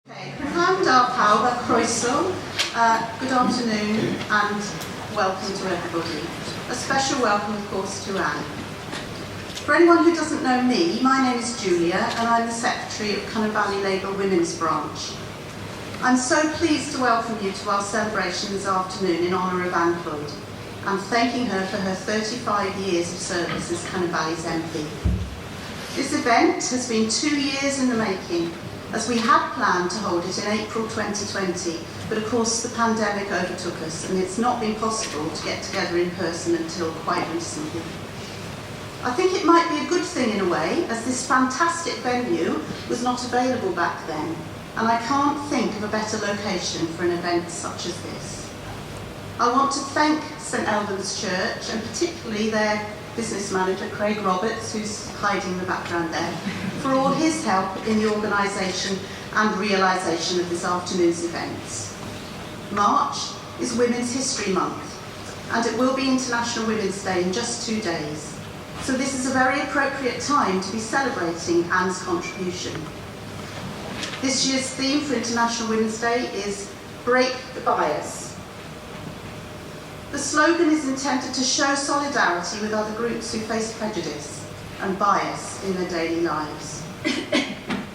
Prynhawn da pawb a croeso. Good afternoon and welcome to everybody. A special welcome, of course, to Anne. For anyone who doesn't know me, my name is Julia and I'm the Secretary of Cynnar Valley Labour Women's Branch. I'm so pleased to welcome you to our celebration this afternoon in honour of Anne Clwyd and thanking her for her 35 years of service as Cynnar Valley's MP. This event has been 2 years in the making, as we had planned to hold it in April 2020, but of course the pandemic overtook us and it's not been possible to get together in person until quite recently. I think it might be a good thing in a way, as this fantastic venue was not available back then, and I can't think of a better location for an event such as this. I want to thank St Albans Church and particularly their business manager, Craig Roberts, who's hiding in the background there, for all his help in the organisation and realisation of this afternoon's events. March is Women's History Month, and it will be International Women's Day in just 2 days. So this is a very appropriate time to be celebrating Anne's contribution. This year's theme for International Women's Day is Break the Bias. The slogan is intended to show solidarity with other groups who face prejudice and bias in their daily lives.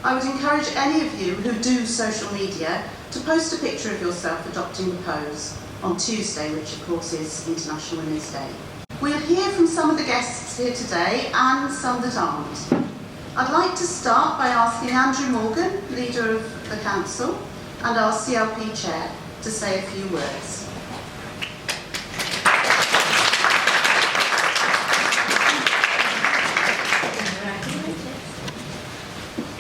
I would encourage any of you who do social media to post a picture of yourself adopting the pose on Tuesday, which of course is International Women's Day. We'll hear from some of the guests here today and some that aren't. I'd like to start by asking Andrew Morgan, leader of the Council and our CLP chair, to say a few words.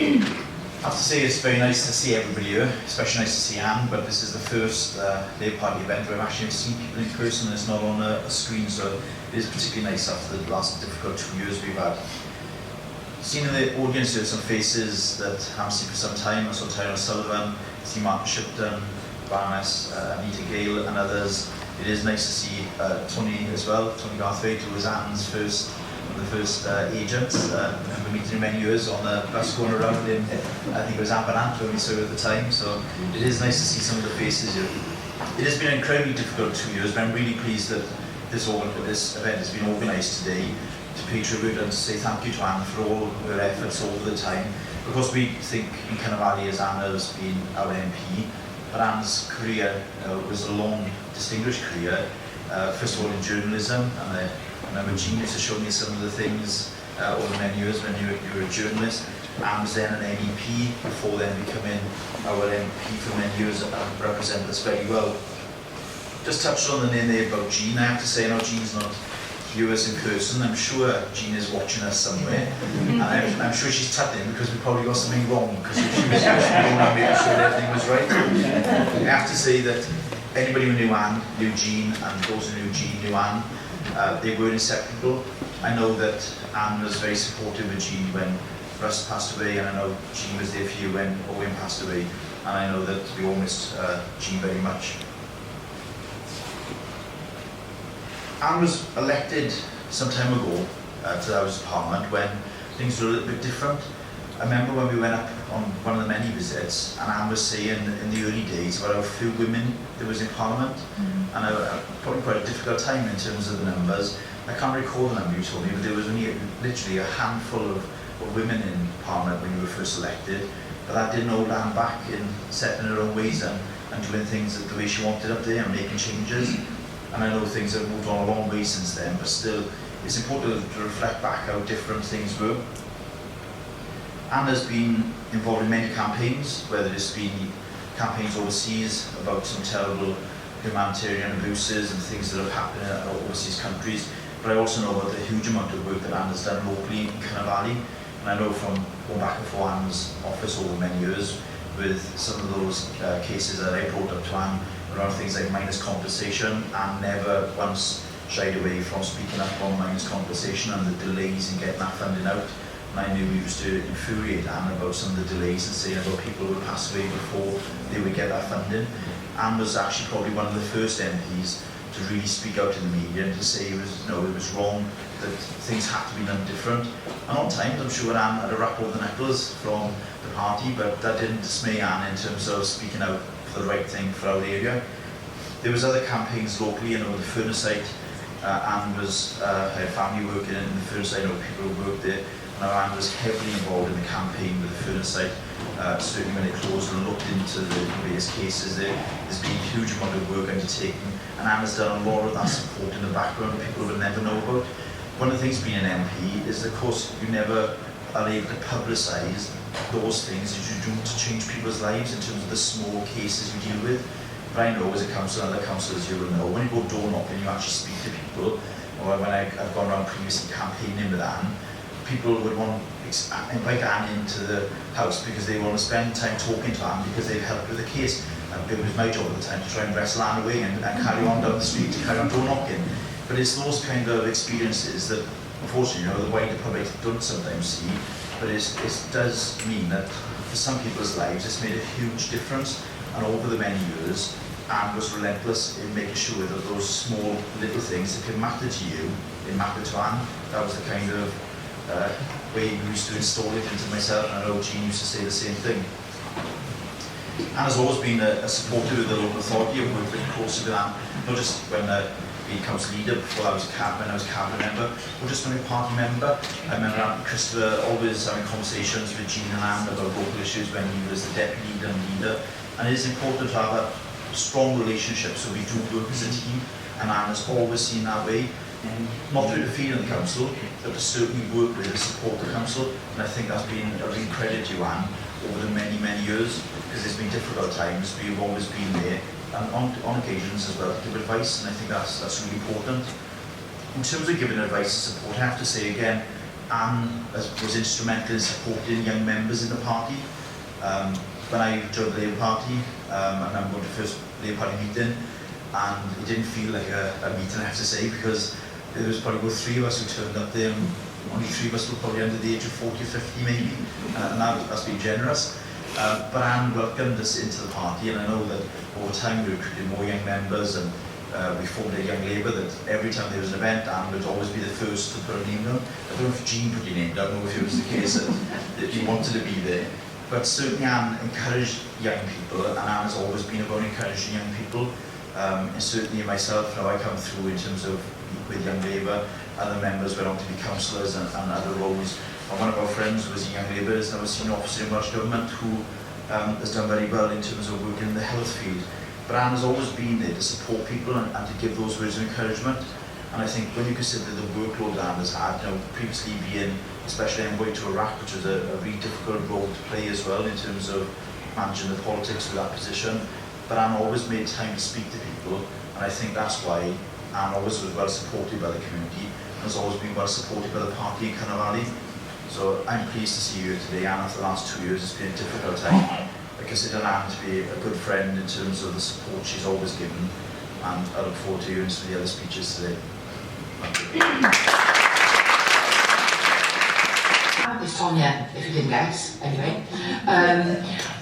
I have to say it's very nice to see everybody here, especially nice to see Anne, but this is the first Labour Party event where I've actually seen people in person and it's not on a screen, so it is particularly nice after the last difficult 2 years we've had. Seeing in the audience here some faces that I haven't seen for some time. I saw Tyrone Sullivan, see Martin Shipton, Baroness Anita Gale and others. It is nice to see Tony as well, Tony Garthwaite, who was Anne's first agents. I remember meeting him many years on the bus going around in, I think it was Aberant when we saw at the time, so it is nice to see some of the faces here. It has been an incredibly difficult 2 years, but I'm really pleased that this event has been organised today to pay tribute and to say thank you to Anne for all her efforts over the time. Of course, we think in Cynnar Valley as Anne has been our MP, but Anne's career was a long, distinguished career, first of all in journalism, and I remember Jean used to show me some of the things over many years when you were a journalist. Anne was then an MEP before then becoming our MP for many years and represented us very well. Just touched on the name there about Jean. I have to say, I know Jean's not here with us in person. I'm sure Jean is watching us somewhere. And I'm sure she's tucked in because we probably got something wrong, because if she was here, she would want to make sure that everything was right. I have to say that anybody who knew Anne knew Jean, and those who knew Jean knew Anne. They were inseparable. I know that Anne was very supportive of Jean when Russ passed away, and I know Jean was there for you when Owen passed away, and I know that we all missed Jean very much. Anne was elected some time ago to the House of Parliament when things were a little bit different. I remember when we went up on one of the many visits, and Anne was saying in the early days about how few women there was in Parliament, and probably quite a difficult time in terms of the numbers. I can't recall the number you told me, but there was only literally a handful of women in Parliament when you were first elected, but that didn't hold Anne back in setting her own ways and doing things the way she wanted up there and making changes. And I know things have moved on a long way since then, but still it's important to reflect back how different things were. Anne has been involved in many campaigns, whether it's been campaigns overseas about some terrible humanitarian abuses and things that have happened in overseas countries, but I also know about the huge amount of work that Anne has done locally in Cynnar Valley, and I know from going back and forth Anne's office over many years with some of those cases that I brought up to Anne around things like minus compensation. Anne never once shied away from speaking up on minus compensation and the delays in getting that funding out. And I knew we used to infuriate Anne about some of the delays and saying about people who would pass away before they would get that funding. Anne was actually probably one of the first MPs to really speak out in the media and to say it was wrong, that things had to be done different. And at times, I'm sure Anne had a rap over the knuckles from the party, but that didn't dismay Anne in terms of speaking out for the right thing for our area. There was other campaigns locally, the furnace site. Anne was her family working in the furnace site, people who worked there. Anne was heavily involved in the campaign with the furnace site. Certainly when it closed and looked into the various cases there's been a huge amount of work undertaken, and Anne has done a lot of that support in the background people would never know about. One of the things being an MP is, of course, you never are able to publicise those things that you do to change people's lives in terms of the small cases you deal with. But I know as a councillor and other councillors you will know, when you go door knocking you actually speak to people, or when I've gone around previously campaigning with Anne, people would want to invite Anne into the house because they want to spend time talking to Anne because they've helped with the case. It was my job at the time to try and wrestle Anne away and carry on down the street, to carry on door knocking. But it's those kind of experiences that, unfortunately, the wider public don't sometimes see, but it does mean that for some people's lives it's made a huge difference. And over the many years, Anne was relentless in making sure that those small little things that can matter to you, they matter to Anne. That was the kind of way we used to install it into myself, and I know Jean used to say the same thing. Anne has always been a supporter of the local authority. I've worked very closely with Anne, not just when being council leader, before I was cabinet member, or just when I was party member. I remember Christopher always having conversations with Jean and Anne about local issues when he was the deputy leader and leader. And it is important to have a strong relationship so we do work as a team, and Anne has always seen that way. Not to interfere in the council, but to certainly work with and support the council. And I think that's been a real credit to Anne over the many, many years, because there's been difficult times, but you've always been there, and on occasions as well, to give advice, and I think that's really important. In terms of giving advice and support, I have to say again, Anne was instrumental in supporting young members in the party. When I joined the Labour Party, I remember going to the first Labour Party meeting, and it didn't feel like a meeting, I have to say, because there was probably about 3 of us who turned up there, and only 3 of us were probably under the age of 40 or 50 maybe, and that's been generous. But Anne welcomed us into the party, and I know that over time we recruited more young members, and we formed a young Labour that every time there was an event, Anne would always be the first to put her name down. I don't know if Jean put your name down, or if it was the case that you wanted to be there. But certainly Anne encouraged young people, and Anne has always been about encouraging young people. And certainly myself, now I come through in terms of with Young Labour, other members went on to be councillors and other roles. And one of our friends was a Young Labour, is now a senior officer in Welsh Government, who has done very well in terms of working in the health field. But Anne has always been there to support people and to give those words of encouragement. And I think when you consider the workload Anne has had, previously being especially envoy to Iraq, which was a really difficult role to play as well in terms of managing the politics with that position. But Anne always made time to speak to people, and I think that's why Anne always was well supported by the community, and has always been well supported by the party in Cynarfon. So I'm pleased to see you here today, Anne. After the last 2 years, it's been a difficult time. I consider Anne to be a good friend in terms of the support she's always given, and I look forward to hearing some of the other speeches today. It's Tonya, if you didn't guess, anyway.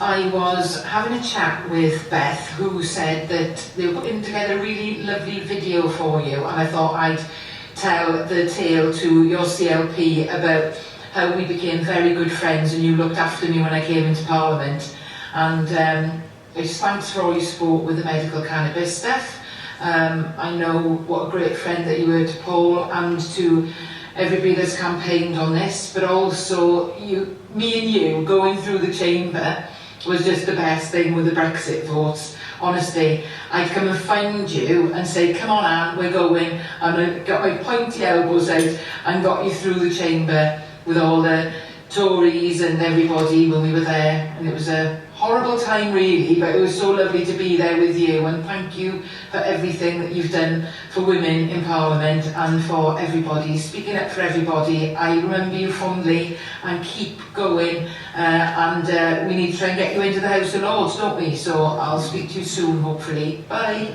I was having a chat with Beth, who said that they were putting together a really lovely video for you, and I thought I'd tell the tale to your CLP about how we became very good friends and you looked after me when I came into Parliament. And just thanks for all your support with the medical cannabis stuff. I know what a great friend that you were to Paul and to everybody that's campaigned on this, but also me and you going through the chamber was just the best thing with the Brexit votes. Honestly, I'd come and find you and say, come on Anne, we're going, and I got my pointy elbows out and got you through the chamber with all the Tories and everybody when we were there, and it was a horrible time really, but it was so lovely to be there with you, and thank you for everything that you've done for women in Parliament and for everybody, speaking up for everybody. I remember you fondly, and keep going, and we need to try and get you into the House of Lords, don't we? So I'll speak to you soon, hopefully. Bye.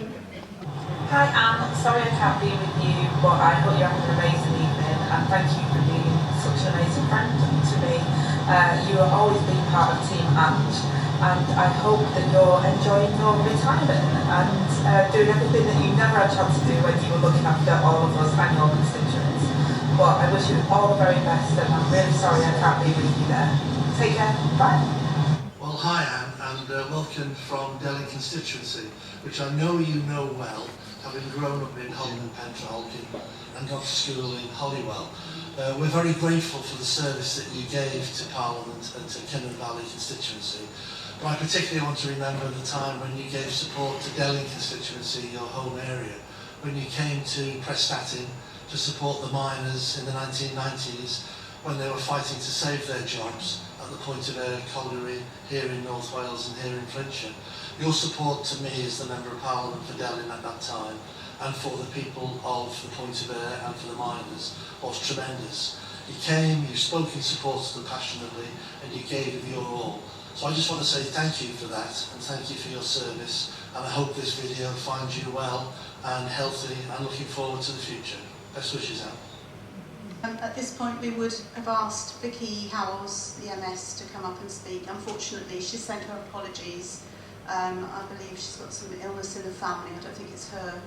Hi Anne, sorry I can't be with you, but I hope you're having an amazing evening, and thank you for being such an amazing friend to me. You have always been part of Team and I hope that you're enjoying your retirement and doing everything that you never had a chance to do when you were looking after all of us and your constituents. but I wish you all the very best, and I'm really sorry I can't be with you there. Take care. Bye. Well, hi Anne, and welcome from Delhi constituency, which I know you know well, having grown up in Holland and Pentraholky and gone to school in Holywell. We're very grateful for the service that you gave to Parliament and to Kinnan Valley constituency. But I particularly want to remember the time when you gave support to Delhi constituency, your home area, when you came to Prestatyn to support the miners in the 1990s when they were fighting to save their jobs at the Point of Ayre colliery here in North Wales and here in Flintshire. Your support to me as the Member of Parliament for Delhi at that time and for the people of the Point of Ayre and for the miners was tremendous. You came, you spoke in support of them passionately, and you gave of your all. So I just want to say thank you for that, and thank you for your service, and I hope this video finds you well and healthy and looking forward to the future. Best wishes, Anne. At this point we would have asked Vicky Howells, the MS, to come up and speak. Unfortunately she sent her apologies. I believe she's got some illness in the family. I don't think it's her,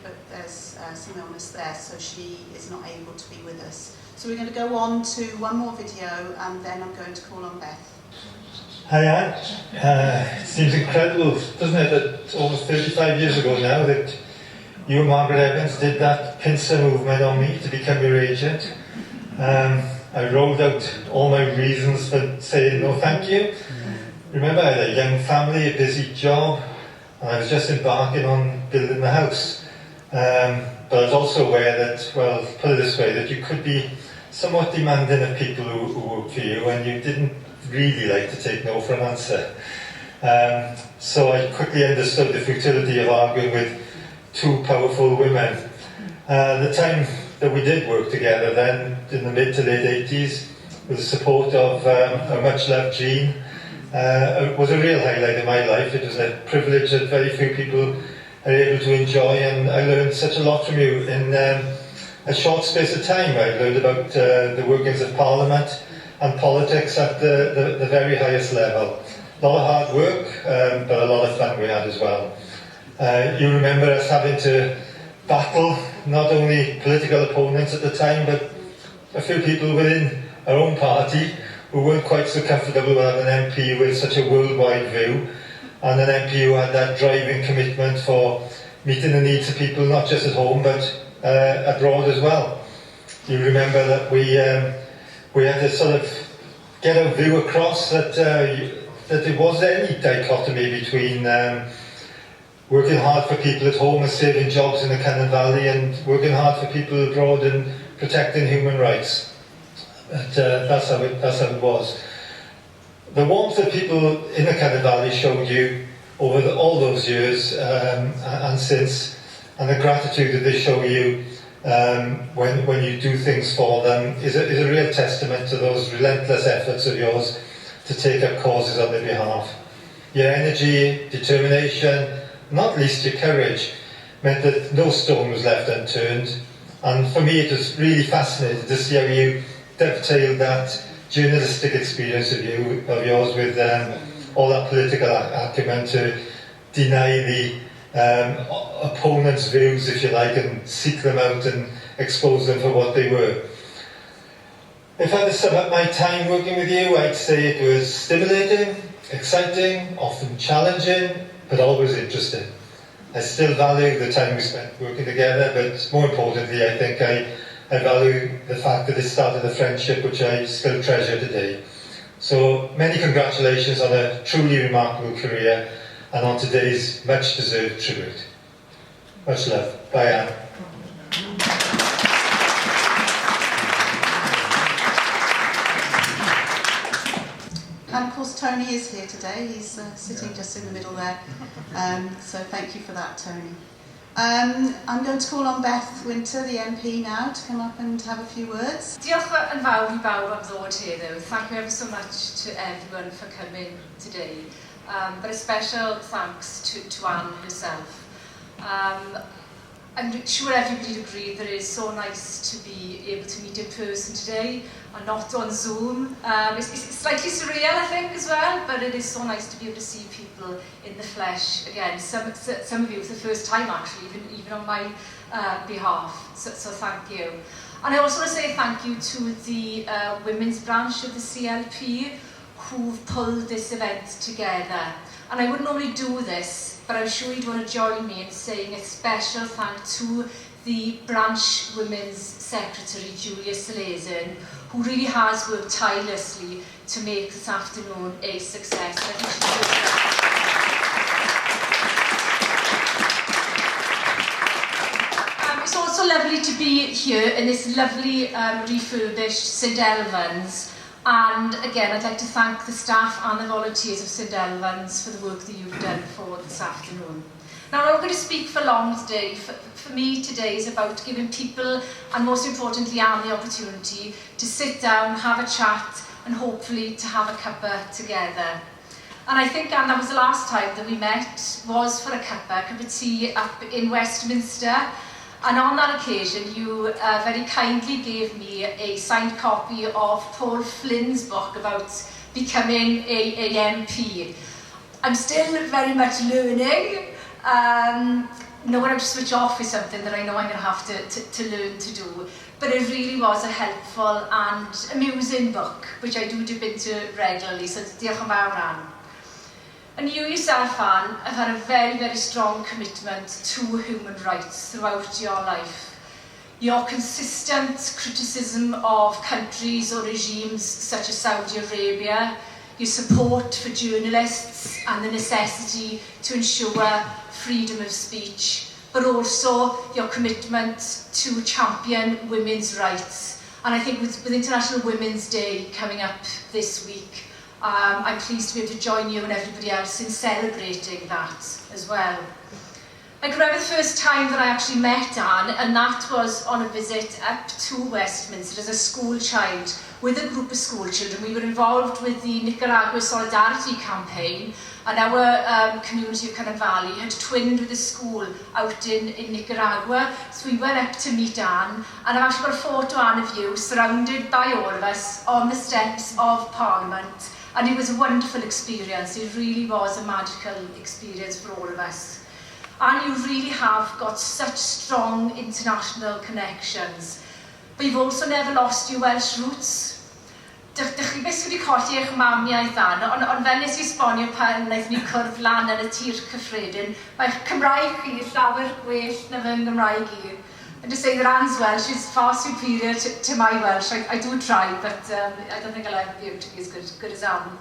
but there's some illness there, so she is not able to be with us. So we're going to go on to one more video, and then I'm going to call on Beth. Hi Anne. It seems incredible, doesn't it, that almost 35 years ago now that you and Margaret Evans did that pincer movement on me to become your agent. I rolled out all my reasons for saying no thank you. Remember, I had a young family, a busy job, and I was just embarking on building the house. But I was also aware that, well, put it this way, that you could be somewhat demanding of people who work for you, and you didn't really like to take no for an answer. So I quickly understood the futility of arguing with two powerful women. The time that we did work together then, in the mid to late 80s, with the support of a much-loved Jean, was a real highlight of my life. It was a privilege that very few people are able to enjoy, and I learned such a lot from you in a short space of time. I learned about the workings of Parliament and politics at the very highest level. A lot of hard work, but a lot of fun we had as well. You remember us having to battle not only political opponents at the time, but a few people within our own party who weren't quite so comfortable with having an MP with such a worldwide view, and an MP who had that driving commitment for meeting the needs of people, not just at home, but abroad as well. You remember that we had to sort of get our view across that there was any dichotomy between working hard for people at home and saving jobs in the Kinnan Valley, and working hard for people abroad and protecting human rights. But that's how it was. The warmth that people in the Kinnan Valley showed you over all those years and since, and the gratitude that they show you when you do things for them is a real testament to those relentless efforts of yours to take up causes on their behalf. Your energy, determination, not least your courage, meant that no stone was left unturned. And for me it was really fascinating to see how you dovetailed that journalistic experience of yours with all that political acumen to deny the opponents' views, if you like, and seek them out and expose them for what they were. If I had to sum up my time working with you, I'd say it was stimulating, exciting, often challenging, but always interesting. I still value the time we spent working together, but more importantly, I think I value the fact that it started a friendship which I still treasure today. So many congratulations on a truly remarkable career and on today's much deserved tribute. Much love. Bye, Anne. And of course Tony is here today. He's sitting just in the middle there. So thank you for that, Tony. I'm going to call on Beth Winter, the MP now, to come up and have a few words. Diolch yn fawr I bawb am ddod heddiw. Thank you ever so much to everyone for coming today. But a special thanks to Anne herself. I'm sure everybody would agree that it is so nice to be able to meet in person today and not on Zoom. It's slightly surreal, I think, as well, but it is so nice to be able to see people in the flesh again. Some of you, for the first time actually, even on my behalf, so thank you. And I also want to say thank you to the women's branch of the CLP who've pulled this event together. And I wouldn't normally do this, but I'm sure you'd want to join me in saying a special thank to the branch women's secretary, Julia Salazin, who really has worked tirelessly to make this afternoon a success. And I think she's it's also lovely to be here in this lovely refurbished St Elvan's. And again, I'd like to thank the staff and the volunteers of St Elvan's for the work that you've done for this afternoon. Now, I'm not going to speak for long today. For me, today is about giving people, and most importantly, Anne, the opportunity to sit down, have a chat, and hopefully to have a cuppa together. And I think, Anne, that was the last time that we met, was for a cup of tea up in Westminster. And on that occasion, you very kindly gave me a signed copy of Paul Flynn's book about becoming a MP. I'm still very much learning. Knowing how to switch off is something that I know I'm going to have to learn to do. But it really was a helpful and amusing book, which I do dip into regularly, so diolch yn fawr, Anne. And you yourself, Anne, have had a very, very strong commitment to human rights throughout your life. Your consistent criticism of countries or regimes such as Saudi Arabia, your support for journalists and the necessity to ensure freedom of speech, but also your commitment to champion women's rights. And I think with International Women's Day coming up this week, I'm pleased to be able to join you and everybody else in celebrating that as well. I can remember the first time that I actually met Anne, and that was on a visit up to Westminster as a school child with a group of school children. We were involved with the Nicaragua Solidarity campaign, and our community of Cynon Valley had twinned with a school out in Nicaragua. So we went up to meet Anne, and I've actually got a photo, Anne, of you surrounded by all of us on the steps of Parliament. And it was a wonderful experience. It really was a magical experience for all of us. And you really have got such strong international connections. But you've also never lost your Welsh roots. Dych chi beth wedi colli eich mamiaeth, Anne, ond fel nes I esbonio pan wnaethon ni cwrdd lan yn y tir cyffredin, mae'ch Cymraeg chi llawer gwell na fy Nghymraeg I. And to say that Anne's Welsh is far superior to my Welsh. I do try, but I don't think I'll ever be able to be as good as Anne.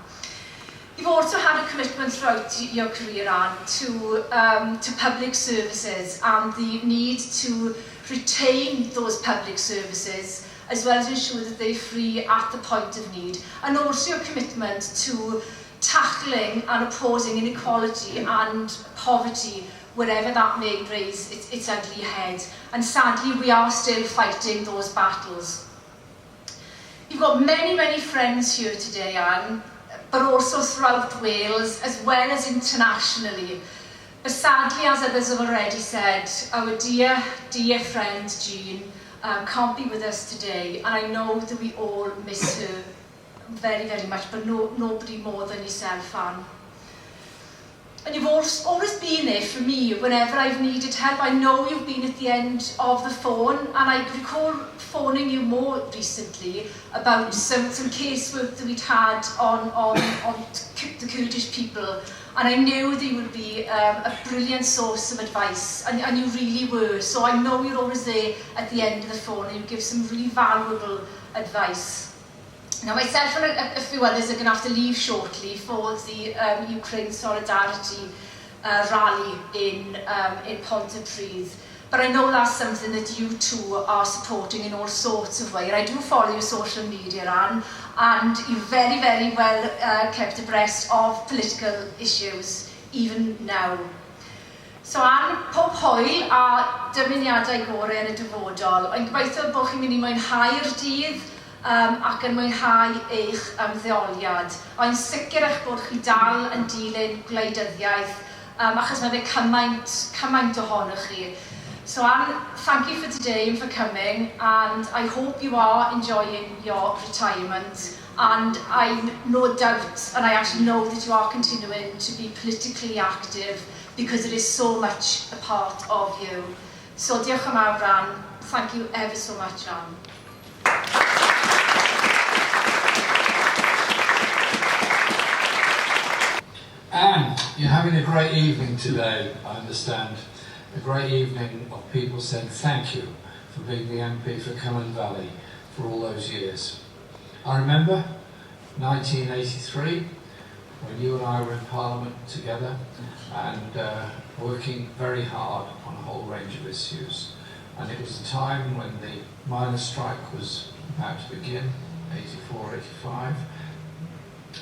You've also had a commitment throughout your career, Anne, to public services and the need to retain those public services as well as ensure that they're free at the point of need. And also your commitment to tackling and opposing inequality and poverty wherever that may raise its ugly head. And sadly, we are still fighting those battles. You've got many, many friends here today, Anne, but also throughout Wales, as well as internationally. But sadly, as others have already said, our dear, dear friend Jean can't be with us today, and I know that we all miss her very, very much, but nobody more than yourself, Anne. And you've always been there for me whenever I've needed help. I know you've been at the end of the phone, and I recall phoning you more recently about some casework that we'd had on the Kurdish people. And I knew that you would be a brilliant source of advice, and you really were. So I know you're always there at the end of the phone, and you give some really valuable advice. Now, myself and a few others are going to have to leave shortly for the Ukraine Solidarity rally in Pontypridd. But I know that's something that you two are supporting in all sorts of ways. And I do follow your social media, Anne, and you're very, very well kept abreast of political issues, even now. So Anne, pob hwyl a dymuniadau gorau yn y dyfodol. Ond gobeithio bod chi'n mynd I mwynhau'r dydd ac yn mwynhau eich ymddeoliad. Ond sicr eich bod chi dal yn dilyn gwleidyddiaeth achos mae fe cymaint ohonoch chi. So Anne, thank you for today and for coming, and I hope you are enjoying your retirement, and I no doubt, and I actually know that you are continuing to be politically active because it is so much a part of you. So diolch yn fawr Anne, thank you ever so much Anne. Anne, you're having a great evening today, I understand. A great evening of people saying thank you for being the MP for Clwyd Valley for all those years. I remember 1983 when you and I were in Parliament together and working very hard on a whole range of issues. And it was a time when the miners' strike was about to begin, 84, 85.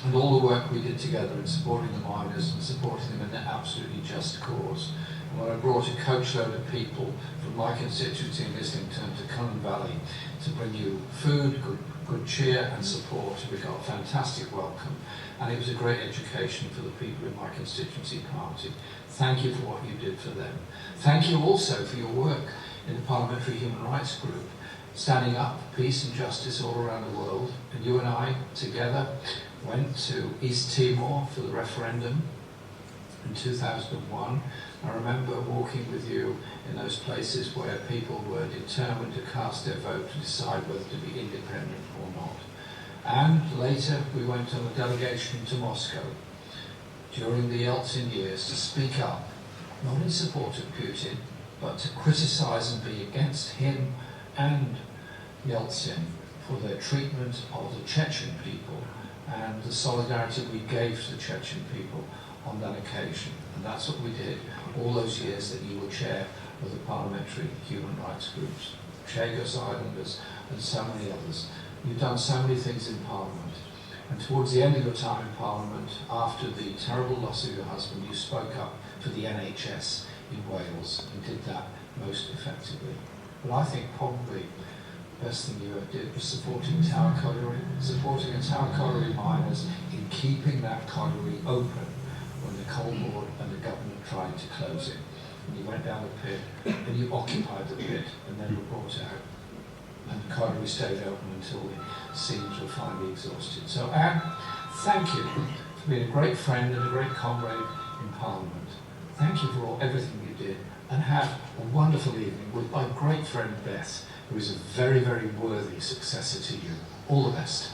And all the work we did together in supporting the miners and supporting them in their absolutely just cause. And when I brought a coachload of people from my constituency in Islington to Clwyd Valley to bring you food, good cheer and support, we got a fantastic welcome. And it was a great education for the people in my constituency party. Thank you for what you did for them. Thank you also for your work in the Parliamentary Human Rights Group, standing up for peace and justice all around the world. And you and I together went to East Timor for the referendum in 2001. I remember walking with you in those places where people were determined to cast their vote to decide whether to be independent or not. And later we went on a delegation to Moscow during the Yeltsin years to speak up, not in support of Putin, but to criticize and be against him and Yeltsin for their treatment of the Chechen people and the solidarity we gave to the Chechen people on that occasion. And that's what we did all those years that you were chair of the Parliamentary Human Rights Groups, Chagos Islanders and so many others. You've done so many things in Parliament. And towards the end of your time in Parliament, after the terrible loss of your husband, you spoke up for the NHS in Wales and did that most effectively. But I think probably the best thing you ever did was supporting Tower Colliery, supporting the Tower Colliery miners in keeping that colliery open when the coal board and the government tried to close it. And you went down the pit and you occupied the pit and then were brought out. And the colliery stayed open until the seams were finally exhausted. So Anne, thank you for being a great friend and a great comrade in Parliament. Thank you for everything you did, and have a wonderful evening with my great friend Beth, who is a very, very worthy successor to you. All the best.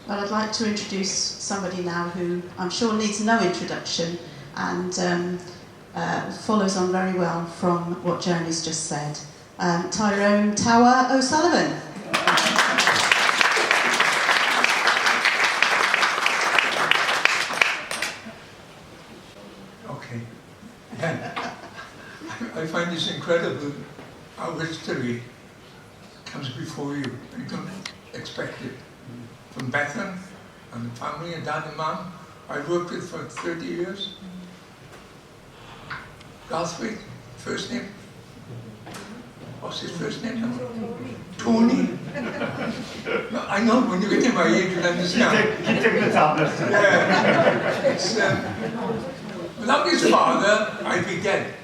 Well, I'd like to introduce somebody now who I'm sure needs no introduction and follows on very well from what Jeremy's just said. Tyrone Tower O'Sullivan. Okay. I find this incredible how history comes before you. You don't expect it. From Bethan and the family and dad and mum, I worked with for 30 years. Garthwaite, first name. What's his first name? Tony. No, I know, when you get to my age, you'll understand. Keep taking the tablets. Yeah. It's, without his father, I'd be dead.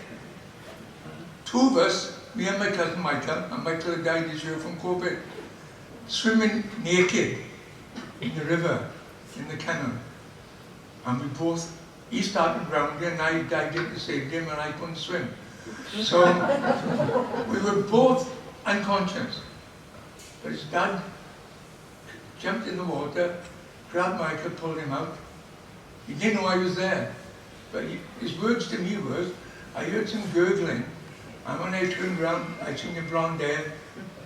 Two of us, me and my cousin Michael, and Michael had died this year from COVID, swimming naked in the river, in the canal. And we both, he started drowning and I dived in to save him and I couldn't swim. So we were both unconscious. But his dad jumped in the water, grabbed Michael, pulled him out. He didn't know I was there. But his words to me was, I heard some gurgling, and when I turned around, I seen your blonde hair,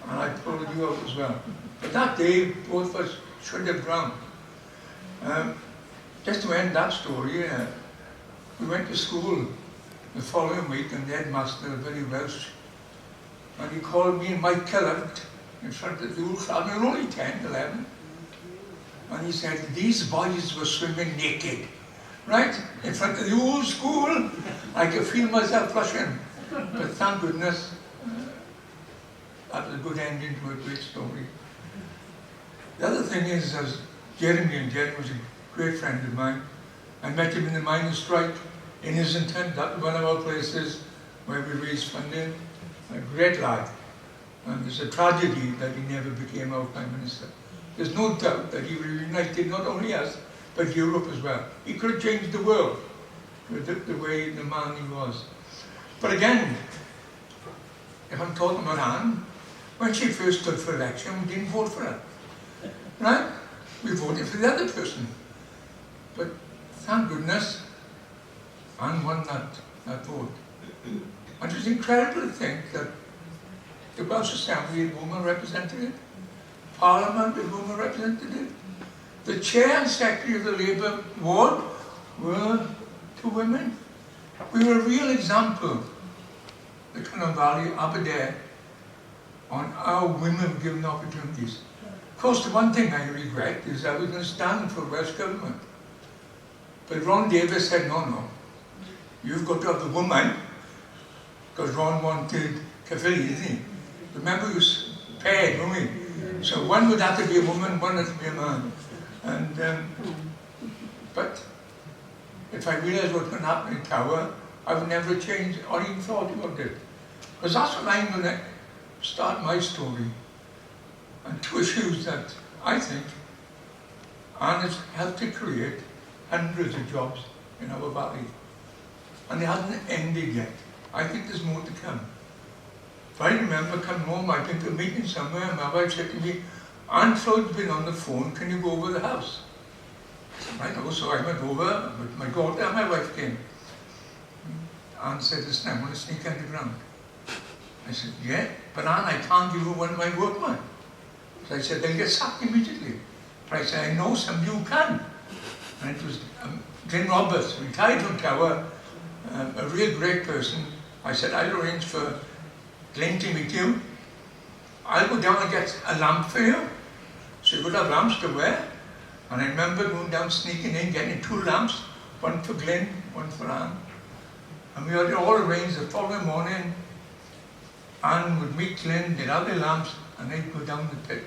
and I pulled you out as well. But that day, both of us should have drowned. Just to end that story, we went to school the following week, and the headmaster, very Welsh, and he called me and Michael out in front of the whole class. We were only 10, 11. And he said, these boys were swimming naked, right? In front of the whole school. I could feel myself flushing. But thank goodness, that was a good ending to a great story. The other thing is, as Jeremy, and Jeremy was a great friend of mine. I met him in the miners' strike in Islington. That was one of our places where we raised funding. A great lad. And it's a tragedy that he never became our Prime Minister. There's no doubt that he would have united not only us, but Europe as well. He could have changed the world with the way the man he was. But again, if I'm talking about Anne, when she first stood for election, we didn't vote for her. Right? We voted for the other person. But thank goodness, Anne won that vote. And it's incredible to think that the Welsh Assembly had women representative, Parliament had women representative, the Chair and Secretary of the Labour Ward were two women. We were a real example, the Cynon Valley, Aberdeen, on how women were given opportunities. Of course, the one thing I regret is I was going to stand for Welsh Government. But Ron Davis said, no, you've got to have the woman, because Ron wanted Caerphilly, didn't he? Remember, he was paired, weren't we? So one would have to be a woman, one had to be a man. And, but if I realised what was going to happen in Tower, I would never change or even thought about it. Because that's what I'm going to start my story. And two issues that I think Anne has helped to create hundreds of jobs in our valley. And it hasn't ended yet. I think there's more to come. If I remember coming home, I'd been to a meeting somewhere, and my wife said to me, Anne Clwyd's been on the phone, can you go over the house? I said, right, oh, so I went over, with my daughter and my wife came. Anne said, listen, I want to sneak underground. I said, yeah, but Anne, I can't give you one of my workmen. So I said, they'll get sacked immediately. But I said, I know somebody who can. And it was Glenn Roberts, retired from Tower, a real great person. I said, I'll arrange for Glenn to meet you. I'll go down and get a lamp for you. So you could have lamps to wear. And I remember going down, sneaking in, getting 2 lamps, one for Glenn, one for Anne. And we had it all arranged the following morning. Anne would meet Glenn, they'd have their lamps, and they'd go down the pit.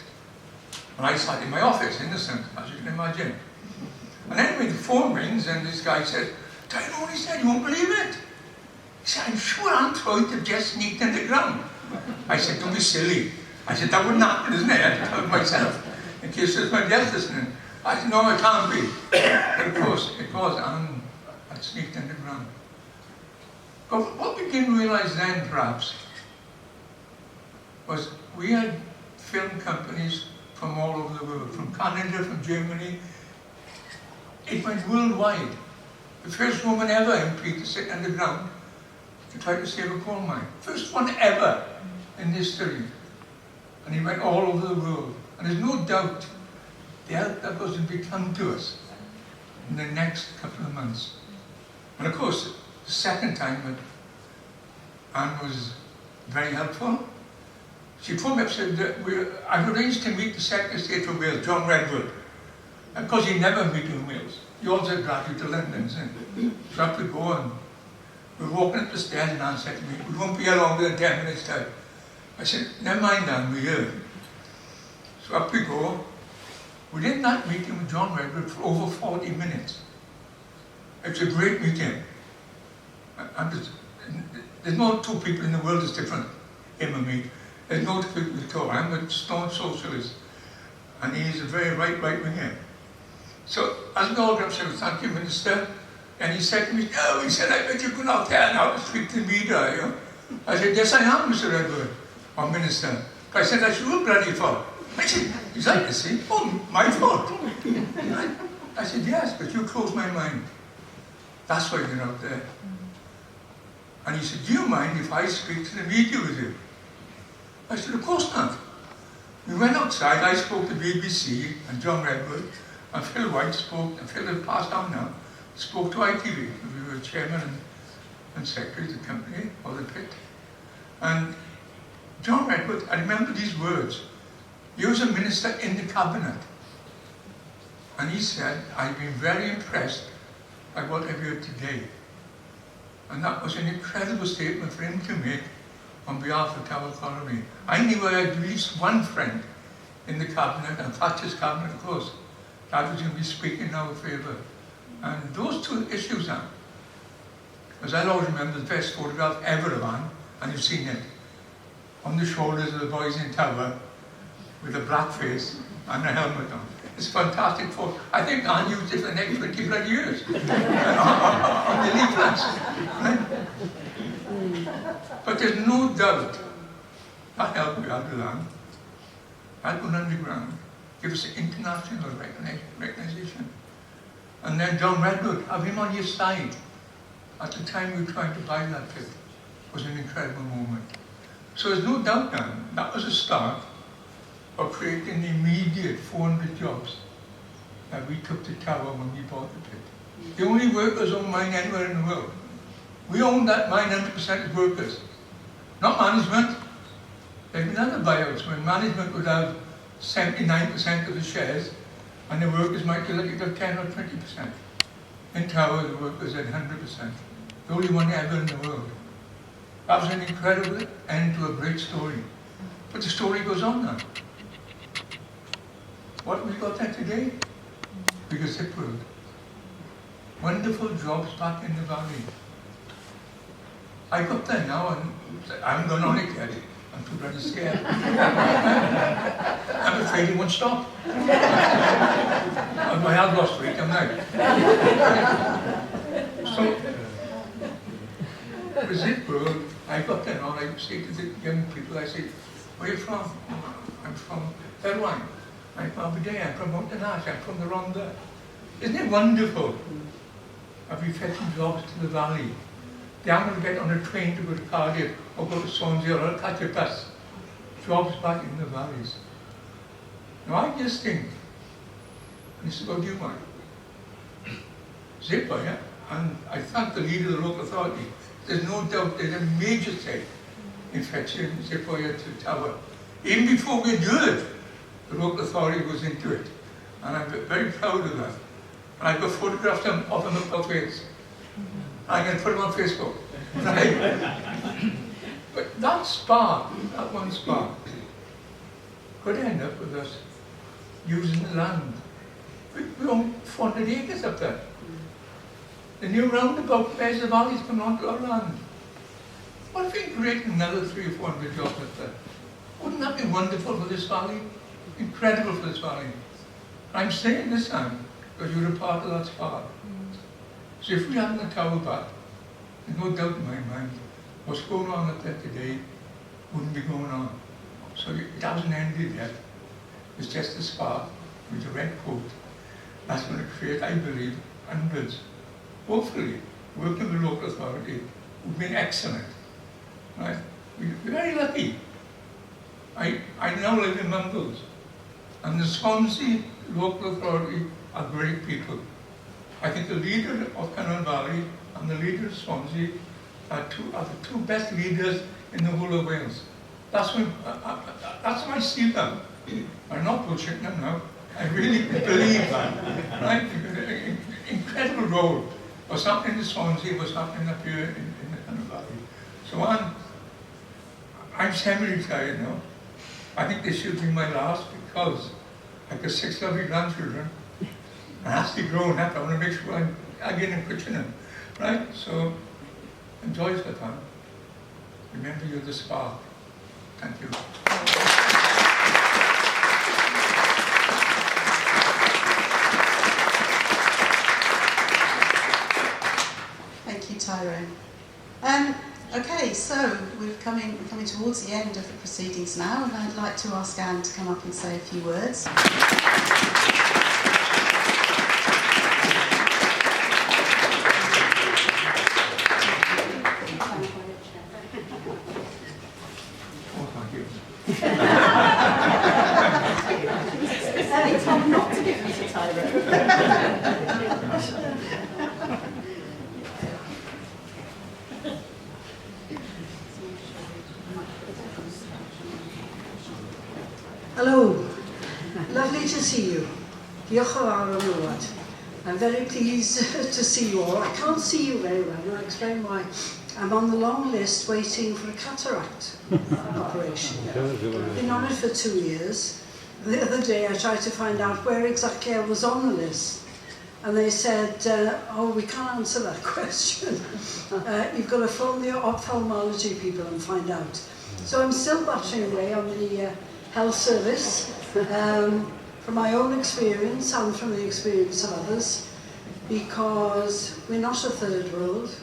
And I sat in my office, innocent, as you can imagine. And anyway, the phone rings, and this guy said, Tyrone, he said, you won't believe it. He said, I'm sure Anne Clwyd had just sneaked underground. I said, don't be silly. I said, that wouldn't happen, isn't it? I had to tell myself, in case there's my else listening. I said, no, it can't be. But of course, it was Anne had sneaked underground. But what we didn't realise then, perhaps, was we had film companies from all over the world, from Canada, from Germany. It went worldwide. The first woman ever MP to sit underground to try to save a coal mine. First one ever in history. And he went all over the world. And there's no doubt the help that was to become to us in the next couple of months. And of course, the second time that Anne was very helpful, she phoned me up and said, I've arranged to meet the Secretary of State for Wales, John Redwood. And of course, he never met in Wales. He also had graduate to London, isn't it? So up we go, and we were walking up the stairs, and Anne said to me, we won't be here longer than 10 minutes time. I said, never mind, Anne, we're here. So up we go. We did that meeting with John Redwood for over 40 minutes. It's a great meeting. And there's no two people in the world that's different, him and me. There's no two people at all. I'm a staunch socialist, and he's a very right-winger. So as we all got up, I said, thank you, Minister. And he said to me, no, he said, I bet you're going out there now to speak to the media, you know. I said, yes, I am, Mr. Redwood, or Minister. I said, that's your bloody fault. I said, he's like to see, oh, my fault. I said, yes, but you closed my mind. That's why you're out there. And he said, do you mind if I speak to the media with you? I said, of course not. We went outside, I spoke to BBC and John Redwood, and Phil White spoke, and Phil had passed on now, spoke to ITV. We were chairman and secretary of the company, or the pit. And John Redwood, I remember these words. He was a minister in the cabinet. And he said, I've been very impressed by what I've heard today. And that was an incredible statement for him to make on behalf of Tower Colony. I knew I had at least one friend in the cabinet, and Thatcher's cabinet, of course, Dad was going to be speaking in our favour. And those two issues now, because I'll always remember the best photograph ever of Anne, and you've seen it, on the shoulders of the boys in Tower, with a black face and a helmet on. It's a fantastic photo. I think Anne used it for the next 20 bloody years on the leaflets. Right? But there's no doubt that helped me out of land. I'd gone underground, give us international recognition. And then John Redwood, have him on your side. At the time we were trying to buy that pit, was an incredible moment. So there's no doubt now, that was a start of creating the immediate 400 jobs that we took to Tower when we bought the pit. The only workers own mine anywhere in the world. We own that mine 100% as workers, not management. There have been other buyouts when management would have 79% of the shares and the workers might be lucky to have 10 or 20%. In Tower, the workers had 100%. The only one ever in the world. That was an incredible end to a great story. But the story goes on now. What have we got there today? Because Zip World. Wonderful jobs back in the valley. I got there now and I haven't gone on it yet. I'm too bloody scared. I'm afraid it won't stop. I have lost weight, I'm now. So, with Zip World, I got there now, I say to the young people, I say, where are you from? I'm from Erwine. I'm from Aberdeen, I'm from Mountain-Ash, I'm from the Rhondda. Isn't it wonderful? I've been fetching jobs to the valley. They aren't going to get on a train to go to Cardiff or go to Swansea or catch a bus. Jobs back in the valleys. Now I just think, and this is what you want, Zipper, yeah? And I thank the leader of the local authority. There's no doubt there's a major say in fetching Zipper to Tower. Even before we heard, the local authority was into it. And I'm very proud of that. And I've got photographs of them at my face. I'm going to put them on Facebook. Right? But that spark, that one spark, could end up with us using the land. We own 400 acres up there. The new roundabout bears the valleys coming onto our land. What if we create another 300 or 400 jobs up there? Wouldn't that be wonderful for this valley? Incredible for this valley. I'm saying this time because you're a part of that spark. So if we had the Tower back, there's no doubt in my mind, what's going on up there today wouldn't be going on. So it hasn't ended yet. It's just a spark with a red coat. That's going to create, I believe, hundreds. Hopefully, working with the local authority, we've been excellent. Right? We're very lucky. I now live in Mumbles, and the Swansea local authority are great people. I think the leader of Cannon Valley and the leader of Swansea are the two best leaders in the whole of Wales. That's how I see them. I'm not bullshitting them now. I really believe that. Right? Incredible role. What's happening in Swansea, what's happening up here in the Cannon Valley. So I'm semi-retired now. I think this should be my last because I've got 6 lovely grandchildren. And as they're growing up, I want to make sure I'm again in Twickenham. Right? So enjoy the time. Remember you're the spark. Thank you. Thank you, Tyrone. Okay, so we're coming towards the end of the proceedings now, and I'd like to ask Anne to come up and say a few words. It's told not to give me to Tyrone. Hello, lovely to see you. Diolch yn fawr am ddod. I'm very pleased to see you all. I can't see you very well, and I'll explain why. I'm on the long list waiting for a cataract operation. Been on it for 2 years. the other day I tried to find out where exactly I was on the list. And they said, oh, we can't answer that question. You've got to phone the ophthalmology people and find out. So I'm still battering away on the health service, from my own experience and from the experience of others, because we're not a third world.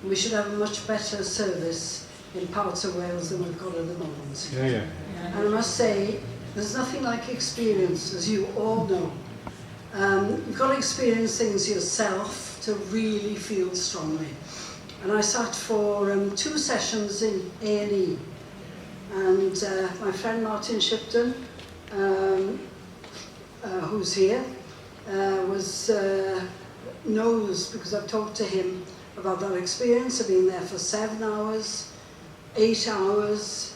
We should have a much better service in parts of Wales than we've got at the moment. And I must say, there's nothing like experience, as you all know. You've got to experience things yourself to really feel strongly. And I sat for 2 sessions in A&E, and my friend Martin Shipton, who's here, knows, because I've talked to him about that experience of being there for 7 hours, 8 hours,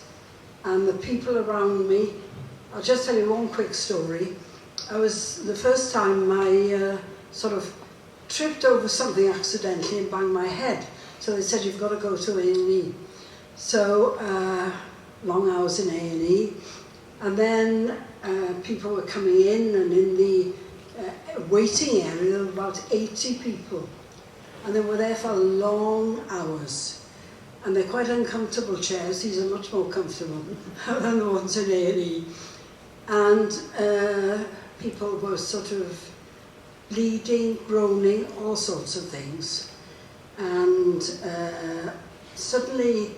and the people around me. I'll just tell you one quick story. The first time I sort of tripped over something accidentally and banged my head. So they said, you've got to go to A&E. So, long hours in A&E. And then people were coming in, and in the waiting area there were about 80 people. And they were there for long hours. And they're quite uncomfortable chairs. These are much more comfortable than the ones in A&E. And people were sort of bleeding, groaning, all sorts of things. And suddenly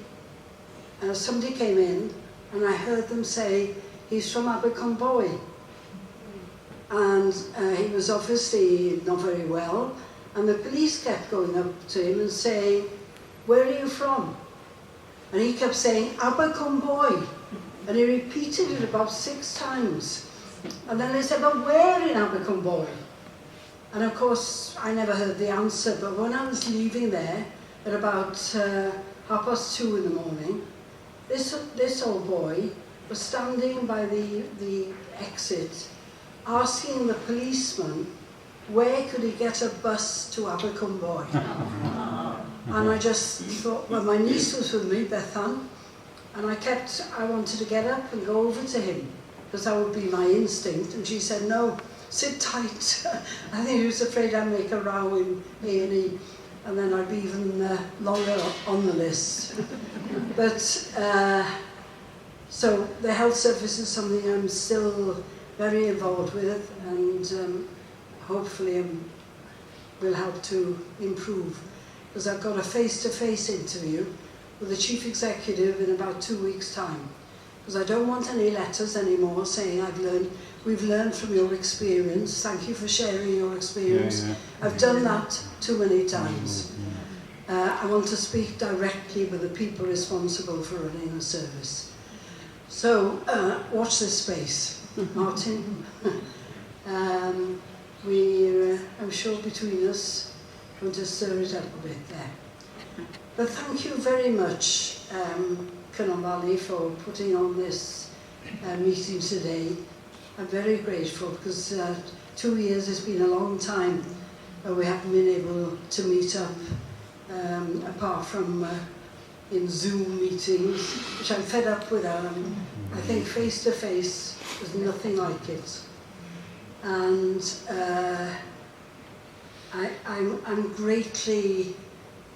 somebody came in, and I heard them say, he's from Abercwmboi. And he was obviously not very well. And the police kept going up to him and saying, where are you from? And he kept saying, Abercwmboi. And he repeated it about 6 times. And then they said, but where in Abercwmboi? And of course, I never heard the answer, but when I was leaving there at about 2:30 in the morning, this old boy was standing by the exit, asking the policeman, where could he get a bus to Abercwmboi? And I just thought, well, my niece was with me, Bethan, and I wanted to get up and go over to him, because that would be my instinct, and she said, no, sit tight. I think he was afraid I'd make a row in A&E, and then I'd be even longer on the list. But, so the health service is something I'm still very involved with, and hopefully will help to improve. Because I've got a face-to-face interview with the Chief Executive in about 2 weeks' time. Because I don't want any letters anymore saying we've learned from your experience, thank you for sharing your experience. I've done that too many times. I want to speak directly with the people responsible for running the service. So, watch this space, Martin. I'm sure between us, we'll just stir it up a bit there. But thank you very much, Cynon Valley, for putting on this meeting today. I'm very grateful, because 2 years has been a long time where we haven't been able to meet up, apart from in Zoom meetings, which I'm fed up with. I think face-to-face, there's nothing like it. And I'm greatly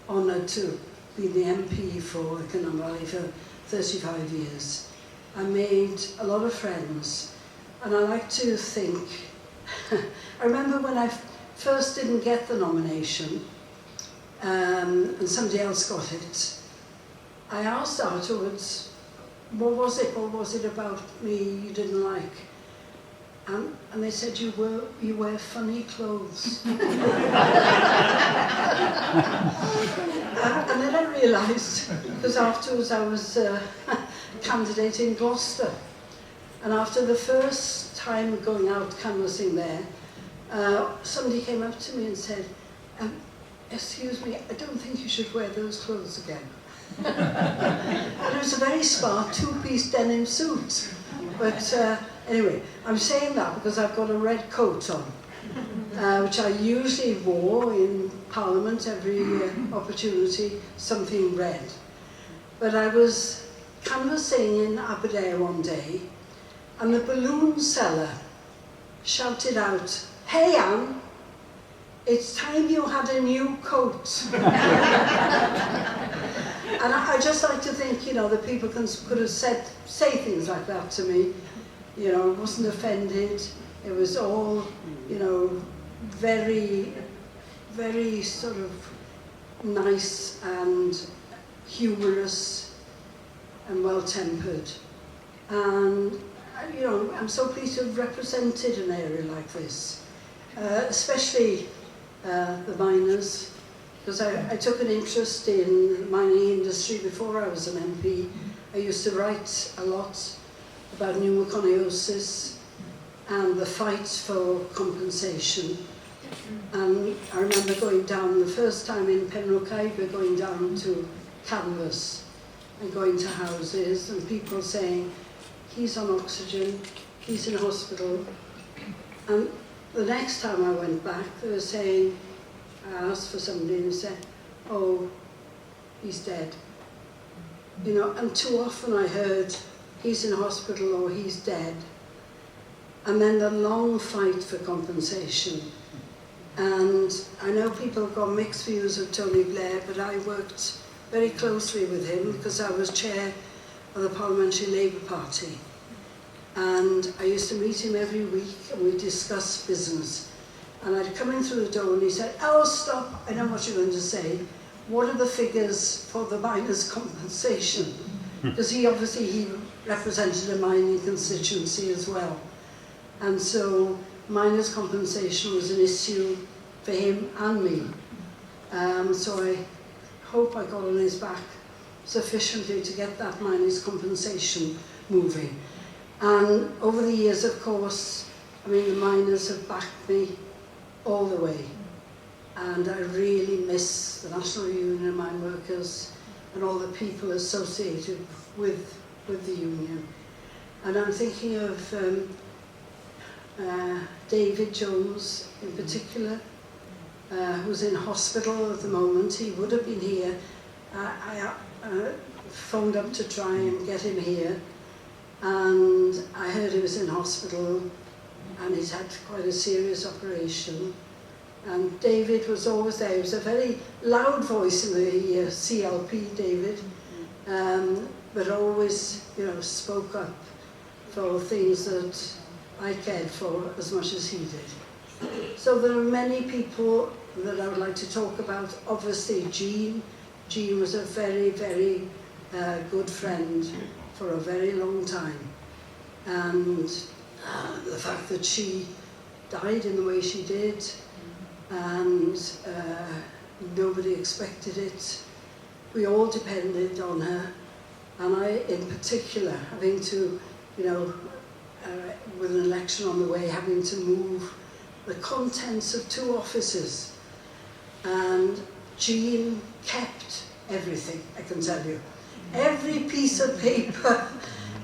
honoured to be the MP for Cynon Valley for 35 years. I made a lot of friends, and I like to think, I remember when I first didn't get the nomination, and somebody else got it, I asked afterwards, what was it about me you didn't like? And they said, you wear funny clothes. And then I realised, because afterwards I was a candidate in Gloucester. And after the first time going out canvassing there, somebody came up to me and said, excuse me, I don't think you should wear those clothes again. And it was a very smart 2-piece denim suit. But anyway, I'm saying that because I've got a red coat on, which I usually wore in Parliament every opportunity, something red. But I was canvassing in Aberdare one day, and the balloon seller shouted out, "Hey Anne, it's time you had a new coat." And I just like to think, you know, that people could have say things like that to me. You know, I wasn't offended. It was all, you know, very, very sort of nice and humorous and well-tempered. And, you know, I'm so pleased to have represented an area like this, especially the miners, because I took an interest in the mining industry before I was an MP. I used to write a lot about pneumoconiosis and the fight for compensation. And I remember going down the first time in Penrhok, going down to canvas and going to houses and people saying, "He's on oxygen, he's in hospital." And the next time I went back, they were saying, I asked for somebody and they said, "Oh, he's dead." You know, and too often I heard, "He's in hospital" or "he's dead." And then the long fight for compensation. And I know people have got mixed views of Tony Blair, but I worked very closely with him because I was chair of the Parliamentary Labour Party. And I used to meet him every week and we'd discuss business. And I'd come in through the door and he said, "Oh, stop, I know what you're going to say. What are the figures for the miners' compensation?" Because he represented a mining constituency as well. And so miners' compensation was an issue for him and me. So I hope I got on his back sufficiently to get that miners' compensation moving. And over the years, of course, I mean, the miners have backed me all the way. And I really miss the National Union of Mine Workers and all the people associated with the union. And I'm thinking of David Jones in particular, who's in hospital at the moment. He would have been here. I phoned up to try and get him here, and I heard he was in hospital and he's had quite a serious operation. And David was always there. He was a very loud voice in the CLP, David, but always, you know, spoke up for things that I cared for as much as he did. So there are many people that I would like to talk about. Obviously, Jean. Jean was a very, very good friend for a very long time. And the fact that she died in the way she did, and nobody expected it. We all depended on her, and I in particular, having to, you know, with an election on the way, having to move the contents of 2 offices. And Jean kept everything, I can tell you. Every piece of paper,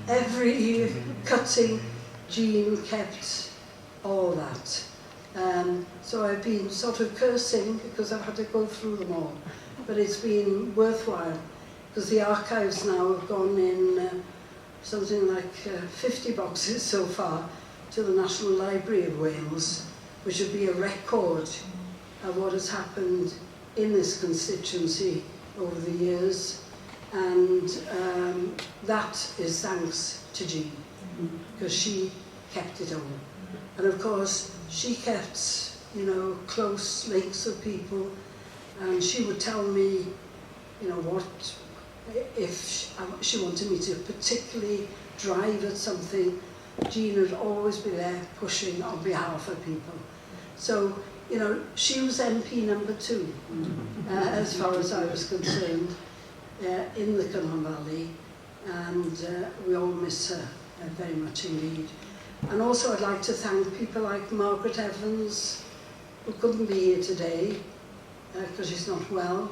every cutting, Jean kept all that. So I've been sort of cursing because I've had to go through them all. But it's been worthwhile because the archives now have gone in something like 50 boxes so far to the National Library of Wales, which would be a record of what has happened in this constituency over the years. And that is thanks to Jean, because she kept it all. And of course, she kept, you know, close links with people, and she would tell me, you know, what, if she wanted me to particularly drive at something, Jean would always be there pushing on behalf of people. So, you know, she was MP number 2, as far as I was concerned, in the Cynnon Valley, and we all miss her very much indeed. And also I'd like to thank people like Margaret Evans, who couldn't be here today because she's not well,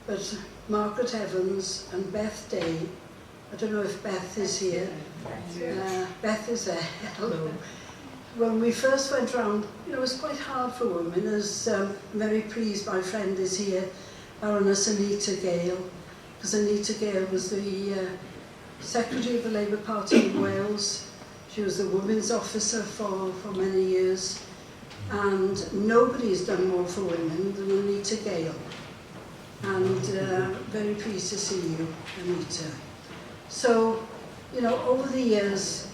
but Margaret Evans and Beth Day. I don't know if Beth is here. Beth is there. Hello. When we first went round, you know, it was quite hard for women, as I'm very pleased my friend is here, Baroness Anita Gale, because Anita Gale was the Secretary of the Labour Party in Wales. She was the women's officer for many years, and nobody's done more for women than Anita Gale. And very pleased to see you, Anita. So, you know, over the years,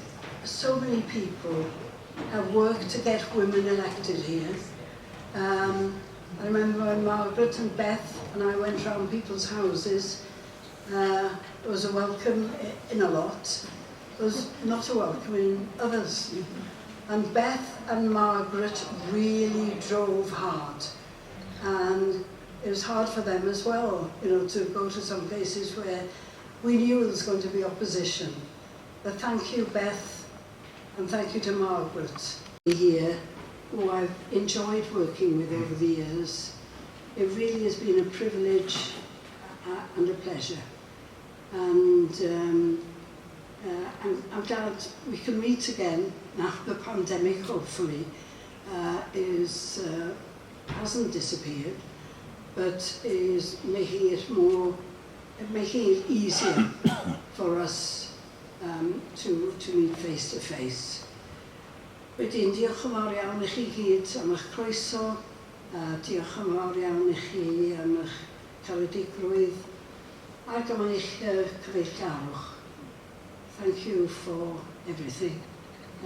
so many people have worked to get women elected here. I remember when Margaret and Beth and I went round people's houses, there was a welcome in a lot, there was not a welcome in others. And Beth and Margaret really drove hard, and it was hard for them as well, you know, to go to some places where we knew there was going to be opposition. But thank you, Beth, and thank you to Margaret here, who I've enjoyed working with over the years. It really has been a privilege and a pleasure. And I'm glad we can meet again now the pandemic, hopefully, hasn't disappeared, but is making it easier for us to meet face to face. Wedyn, diolch yn fawr iawn i chi gyd am eich croeso, diolch yn fawr iawn i chi am eich caredigrwydd, ac am eich cyfeillgarwch. Thank you for everything. I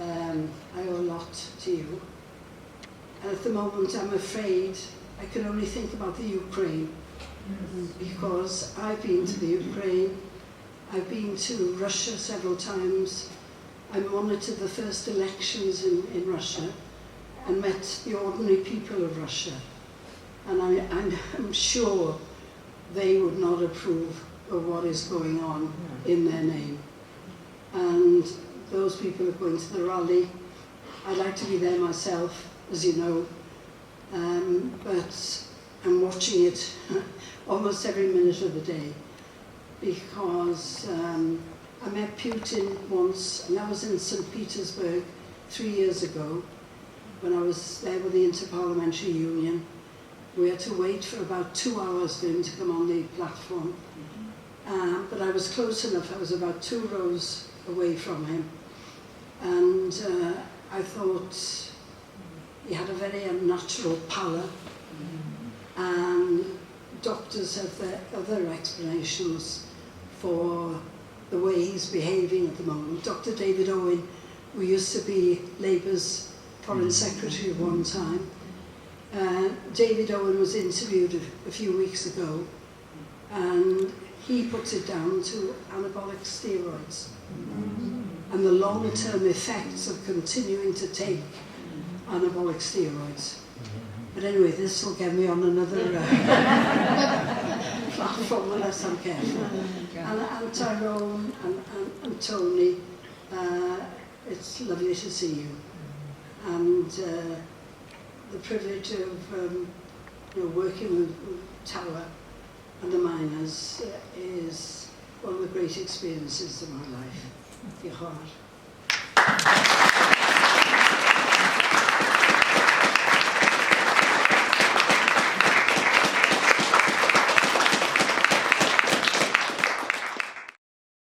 owe a lot to you. And at the moment, I'm afraid I can only think about the Ukraine, because I've been to the Ukraine, I've been to Russia several times, I monitored the first elections in Russia and met the ordinary people of Russia. And I'm sure they would not approve of what is going on in their name. And those people are going to the rally. I'd like to be there myself, as you know, but I'm watching it almost every minute of the day, because I met Putin once, and that was in St. Petersburg 3 years ago, when I was there with the Interparliamentary Union. We had to wait for about 2 hours for him to come on the platform. But I was close enough, I was about 2 rows away from him. And I thought he had a very unnatural pallor. And doctors have their other explanations for the way he's behaving at the moment. Dr. David Owen, who used to be Labour's Foreign Secretary at one time, David Owen was interviewed a few weeks ago, and he puts it down to anabolic steroids and the longer-term effects of continuing to take anabolic steroids. But anyway, this will get me on another platform unless I'm careful. And Tyrone and Tony, it's lovely to see you. And the privilege of working with Tower and the miners is one of the great experiences of my life. Diolch yn fawr.